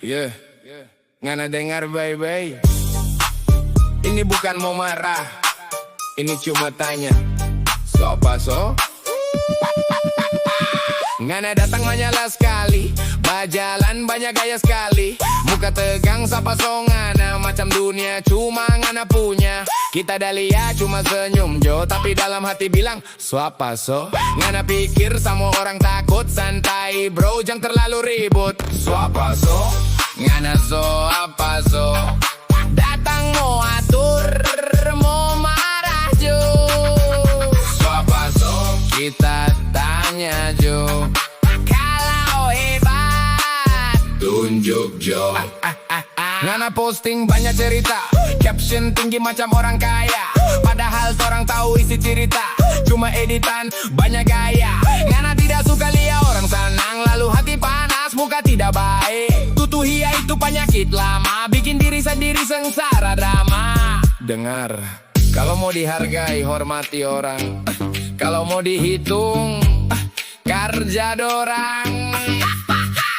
Yeah, ngana dengar baik-baik. Ini bukan mau marah, ini cuma tanya. So apa so? Ngana datang menyala sekali, bajalan banyak gaya sekali. Muka tegang sapa so ngana, macam dunia cuma ngana punya. Kita dalia cuma senyum jo, tapi dalam hati bilang so apa so? Ngana pikir sama orang takut, santai bro jangan terlalu ribut. So apa so? Ngana so apa so? Datang mau atur, mau marah jo. So apa so? Kita tanya jo. Kalau hebat tunjuk jo. Ngana posting banyak cerita, caption tinggi macam orang kaya. Padahal orang tahu isi cerita, cuma editan banyak gaya. Ngana tidak suka lihat orang senang, lalu hati panas, muka tidak baik. Tutuhia itu penyakit lama, bikin diri sendiri sengsara drama. Dengar, kalau mau dihargai hormati orang, kalau mau dihitung kerja dorang.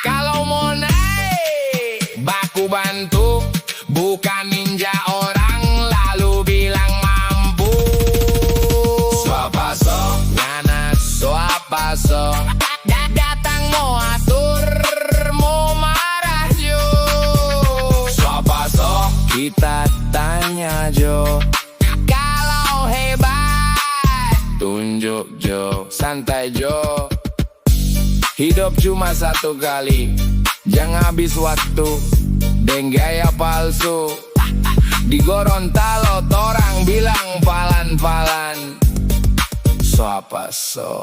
Kalau mau naik baku bantu, bukan ninja orang lalu bilang mampu. Swapa so, ngana swapa so. Datang mau atur, mau marah jo. Swapa so, kita tanya jo. Kalau hebat tunjuk jo, santai jo. Hidup cuma satu kali, jangan habis waktu dengan gaya palsu. Di Gorontalo orang bilang palan-palan. So apa so?